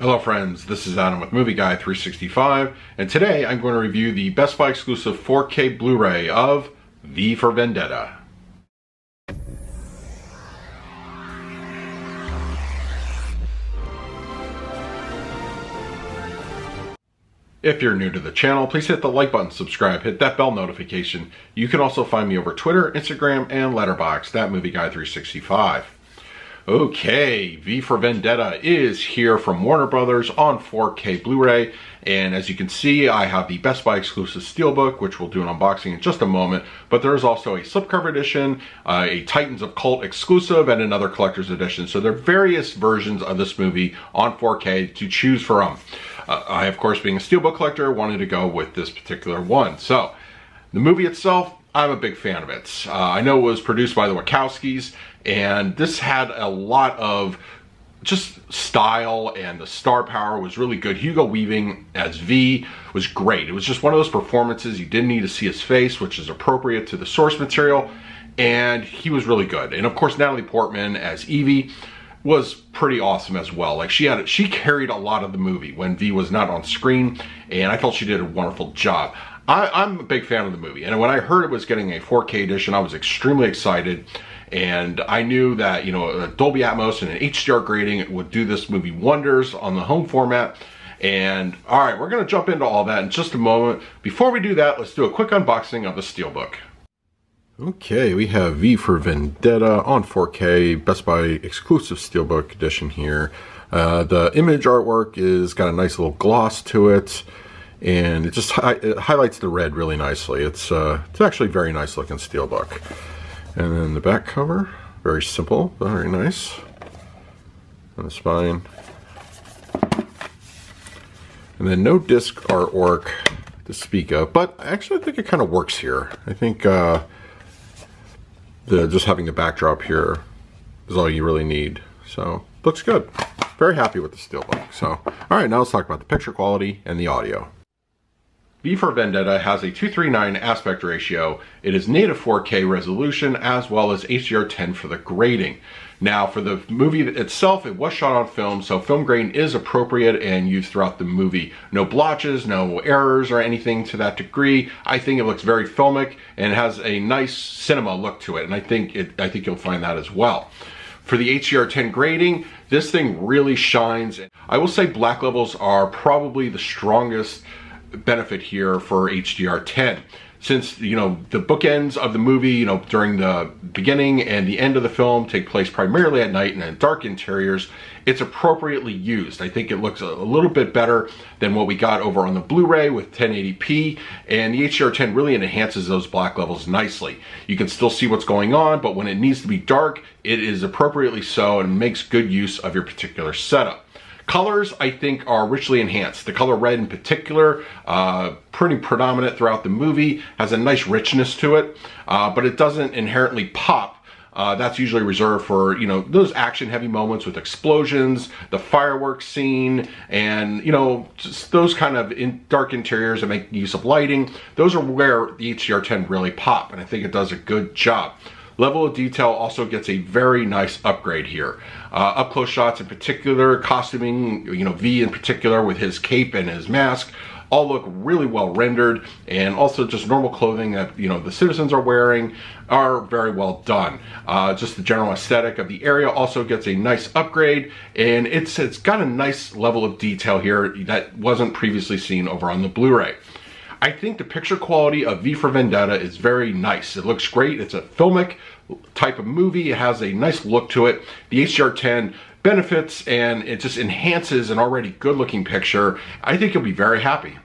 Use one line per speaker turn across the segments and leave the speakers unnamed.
Hello friends, this is Adam with Movie Guy 365, and today I'm going to review the Best Buy exclusive 4K Blu-ray of V for Vendetta. If you're new to the channel, please hit the like button, subscribe, hit that bell notification. You can also find me over Twitter, Instagram, and Letterboxd at Movie Guy 365. Okay, V for Vendetta is here from Warner Brothers on 4K Blu-ray, and as you can see, I have the Best Buy exclusive Steelbook, which we'll do an unboxing in just a moment, but there's also a slipcover edition, a Titans of Cult exclusive, and another collector's edition. So there are various versions of this movie on 4K to choose from. I, of course, being a Steelbook collector, wanted to go with this particular one. So, the movie itself, I'm a big fan of it. I know it was produced by the Wachowskis, and this had a lot of just style, and the star power was really good. Hugo Weaving as V was great. It was just one of those performances you didn't need to see his face, which is appropriate to the source material, and he was really good. And of course, Natalie Portman as Evie was pretty awesome as well. Like she carried a lot of the movie when V was not on screen, and I felt she did a wonderful job. I'm a big fan of the movie, and when I heard it was getting a 4K edition, I was extremely excited, and I knew that, you know, Dolby Atmos and an HDR grading would do this movie wonders on the home format. And all right, we're gonna jump into all that in just a moment. Before we do that, let's do a quick unboxing of the Steelbook. Okay, we have V for Vendetta on 4K, Best Buy exclusive Steelbook edition here. The image artwork is got a nice little gloss to it, and it just it highlights the red really nicely. It's actually a very nice looking Steelbook. And then the back cover, very simple, very nice. On the spine. And then no disc artwork to speak of, but actually I think it kind of works here. I think just having the backdrop here is all you really need. So, looks good. Very happy with the Steelbook. So, alright, now let's talk about the picture quality and the audio. V for Vendetta has a 2:3:9 aspect ratio. It is native 4K resolution as well as HDR10 for the grading. Now for the movie itself, it was shot on film, so film grain is appropriate and used throughout the movie. No blotches, no errors or anything to that degree. I think it looks very filmic and has a nice cinema look to it, and I think you'll find that as well. For the HDR10 grading, this thing really shines. I will say black levels are probably the strongest benefit here for HDR10, since, you know, the bookends of the movie, you know, during the beginning and the end of the film take place primarily at night and in dark interiors. It's appropriately used. I think it looks a little bit better than what we got over on the Blu-ray with 1080p, and the HDR10 really enhances those black levels nicely. You can still see what's going on, but when it needs to be dark, it is appropriately so and makes good use of your particular setup. Colors, I think, are richly enhanced. The color red in particular, pretty predominant throughout the movie, has a nice richness to it, but it doesn't inherently pop. That's usually reserved for, you know, those action-heavy moments with explosions, the fireworks scene, and, you know, just those kind of dark interiors that make use of lighting. Those are where the HDR10 really pop, and I think it does a good job. Level of detail also gets a very nice upgrade here. Up close shots in particular, costuming, you know, V in particular with his cape and his mask, all look really well rendered, and also just normal clothing that, you know, the citizens are wearing are very well done. Just the general aesthetic of the area also gets a nice upgrade, and it's got a nice level of detail here that wasn't previously seen over on the Blu-ray. I think the picture quality of V for Vendetta is very nice. It looks great. It's a filmic type of movie. It has a nice look to it. The HDR10 benefits, and it just enhances an already good looking picture. I think you'll be very happy.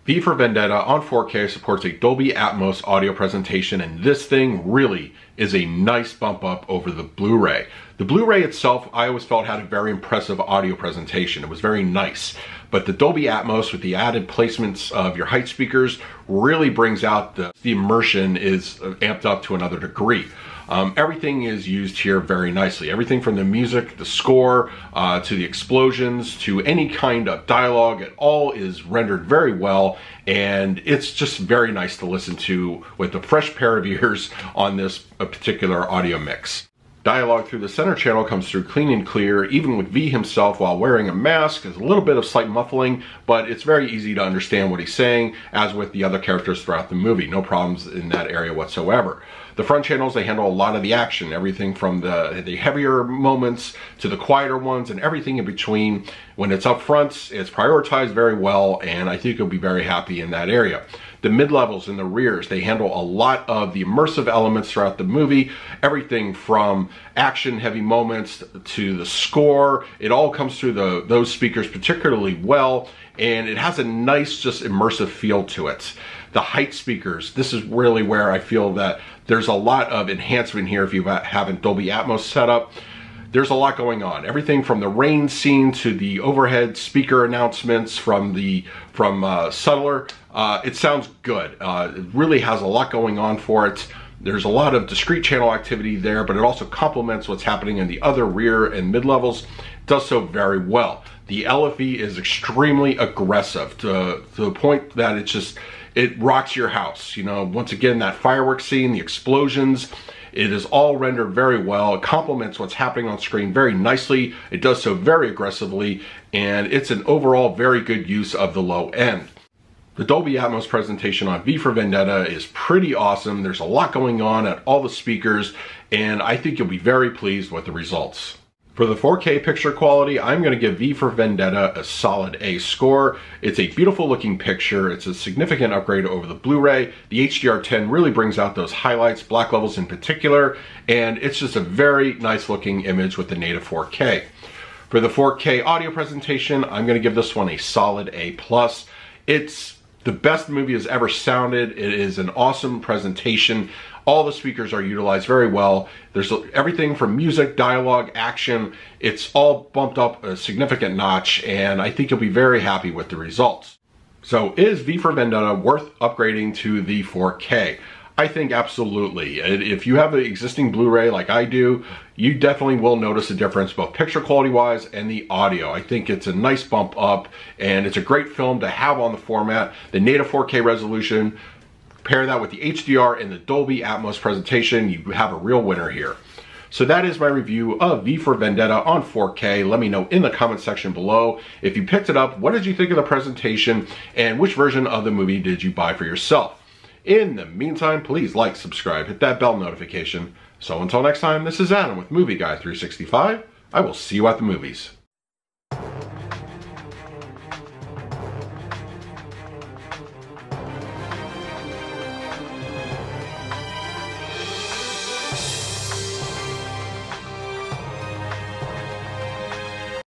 V for Vendetta on 4K supports a Dolby Atmos audio presentation, and this thing really is a nice bump up over the Blu-ray. The Blu-ray itself, I always felt, had a very impressive audio presentation. It was very nice. But the Dolby Atmos with the added placements of your height speakers really brings out the immersion is amped up to another degree. Everything is used here very nicely. Everything from the music, the score, to the explosions, to any kind of dialogue, it all is rendered very well, and it's just very nice to listen to with a fresh pair of ears on this particular audio mix. Dialogue through the center channel comes through clean and clear, even with V himself while wearing a mask. There's a little bit of slight muffling, but it's very easy to understand what he's saying, as with the other characters throughout the movie. No problems in that area whatsoever. The front channels, they handle a lot of the action, everything from the heavier moments to the quieter ones and everything in between. When it's up front, it's prioritized very well, and I think you'll be very happy in that area. The mid-levels and the rears, they handle a lot of the immersive elements throughout the movie. Everything from action-heavy moments to the score, it all comes through those speakers particularly well, and it has a nice, just immersive feel to it. The height speakers, this is really where I feel that there's a lot of enhancement here if you haven't Dolby Atmos set up. There's a lot going on. Everything from the rain scene to the overhead speaker announcements from Subtler. It sounds good. It really has a lot going on for it. There's a lot of discrete channel activity there, but it also complements what's happening in the other rear and mid-levels. It does so very well. The LFE is extremely aggressive to the point that it rocks your house. You know, once again, that fireworks scene, the explosions, it is all rendered very well. It complements what's happening on screen very nicely. It does so very aggressively, and it's an overall very good use of the low end. The Dolby Atmos presentation on V for Vendetta is pretty awesome. There's a lot going on at all the speakers, and I think you'll be very pleased with the results. For the 4K picture quality, I'm going to give V for Vendetta a solid A score. It's a beautiful looking picture. It's a significant upgrade over the Blu-ray. The HDR10 really brings out those highlights, black levels in particular, and it's just a very nice looking image with the native 4K. For the 4K audio presentation, I'm going to give this one a solid A+. It's the best the movie has ever sounded. It is an awesome presentation. All the speakers are utilized very well. There's everything from music, dialogue, action. It's all bumped up a significant notch, and I think you'll be very happy with the results. So is V for Vendetta worth upgrading to the 4K? I think absolutely. If you have an existing Blu-ray like I do, you definitely will notice a difference both picture quality wise and the audio. I think it's a nice bump up, and it's a great film to have on the format. The native 4K resolution, pair that with the HDR and the Dolby Atmos presentation, you have a real winner here. So that is my review of V for Vendetta on 4K. Let me know in the comment section below. If you picked it up, what did you think of the presentation, and which version of the movie did you buy for yourself? In the meantime, please like, subscribe, hit that bell notification. So until next time, this is Adam with Movie Guy 365. I will see you at the movies.